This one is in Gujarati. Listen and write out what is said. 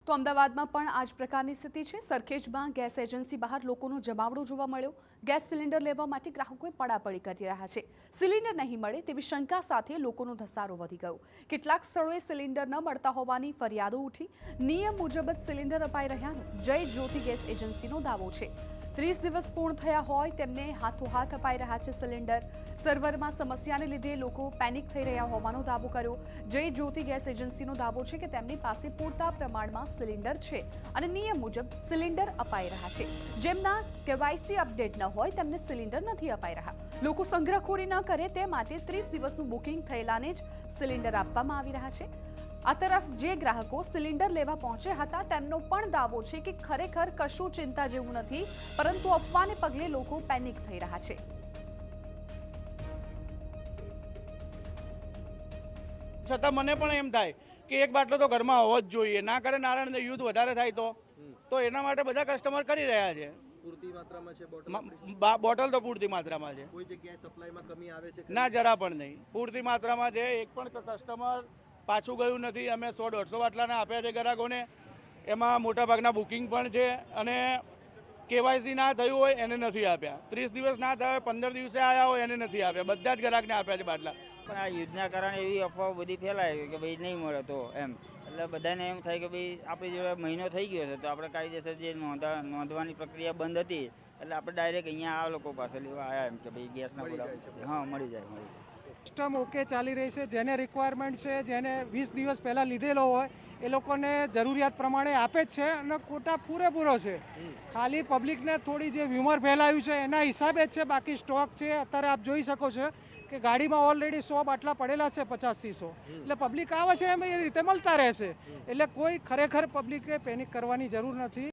તો અમદાવાદમાં પણ આ જ પ્રકારની સ્થિતિ છે। સરખેજમાં ગેસ એજન્સી બહાર લોકોનો જમાવડો જોવા મળ્યો। ગેસ સિલિન્ડર લેવા માટે ગ્રાહકોએ પડાપડી કરી રહ્યા છે। સિલિન્ડર નહીં મળે તેવી શંકા સાથે લોકોનો ધસારો વધી ગયો। કેટલાક સ્થળોએ સિલિન્ડર ન મળતા હોવાની ફરિયાદો ઉઠી। નિયમ મુજબ જ સિલિન્ડર અપાઈ રહ્યાનો જય જ્યોતિ ગેસ એજન્સીનો દાવો છે। 30 દિવસ પૂર્ણ થયા હોય તેમને હાથોહાથ અપાઈ રહ્યા છે સિલિન્ડર। સર્વરમાં સમસ્યાને લીધે લોકો પેનિક થઈ રહ્યા હોવાનો દાવો કર્યો। જય જ્યોતિ ગેસ એજન્સીનો દાવો છે કે તેમની પાસે પૂરતા પ્રમાણમાં સિલિન્ડર છે અને નિયમ મુજબ સિલિન્ડર અપાઈ રહ્યા છે। જેમના કેવાયસી અપડેટ ન હોય તેમને સિલિન્ડર નથી અપાઈ રહ્યા। લોકો સંગ્રહખોરી ન કરે તે માટે 30 દિવસનું બુકિંગ થયેલાને જ સિલિન્ડર આપવામાં આવી રહ્યા છે। આ તરફ જે ગ્રાહકો સિલિન્ડર લેવા પહોંચ્યા હતા તેમનો પણ દાવો છે કે ખરેખર કશું ચિંતા જેવું નથી, પરંતુ અફવાને પગલે લોકો પેનિક થઈ રહ્યા છે। છતાં મને પણ એમ થાય કે એક બાટલો તો ઘરમાં હોવો જ જોઈએ। ના કરે નારાયણ યુદ્ધ વધારે થાય તો એના માટે બધા કસ્ટમર કરી રહ્યા છે। પૂરતી માત્રામાં છે બોટલ તો પૂરતી માત્રામાં છે। કોઈ જગ્યાએ સપ્લાયમાં કમી આવે છે ના, જરા પણ નહીં, પૂરતી માત્રામાં છે। એક પણ કસ્ટમર પાછું ગયું નથી। અમે 100-150 બાટલાના આપ્યા છે ગ્રાહકોને। એમાં મોટાભાગના બુકિંગ પણ છે અને કેવાયસી ના થયું હોય એને નથી આપ્યા। 30 દિવસ ના થયા હોય, 15 દિવસે આવ્યા હોય એને નથી આપ્યા। બધા જ ગ્રાહકને આપ્યા છે બાટલા। પણ આ યુદ્ધના કારણે એવી અફવાઓ બધી ફેલાય કે ભાઈ નહીં મળે તો એમ, એટલે બધાને એમ થાય કે ભાઈ આપણી જોડે મહિનો થઈ ગયો છે તો આપણે કાયદેસર જે નોંધવાની પ્રક્રિયા બંધ હતી એટલે આપણે ડાયરેક્ટ અહીંયા આ લોકો પાસે લેવા આવ્યા એમ કે ભાઈ ગેસના પૂરા હા મળી જાય। સિસ્ટમ ઓકે ચાલી રહી છે। જેને રિક્વાયરમેન્ટ છે, જેને 20 દિવસ પહેલાં લીધેલો હોય એ લોકોને જરૂરિયાત પ્રમાણે આપે જ છે અને કોટા પૂરેપૂરો છે। ખાલી પબ્લિકને થોડી જે વ્યુમર ફેલાયું છે એના હિસાબે જ છે, બાકી સ્ટોક છે। અત્યારે આપ જોઈ શકો છો કે ગાડીમાં ઓલરેડી 100 બાટલા પડેલા છે, 50થી 100, એટલે પબ્લિક આવે છે એમ એ રીતે મળતા રહેશે। એટલે કોઈ ખરેખર પબ્લિકે પેનિક કરવાની જરૂર નથી।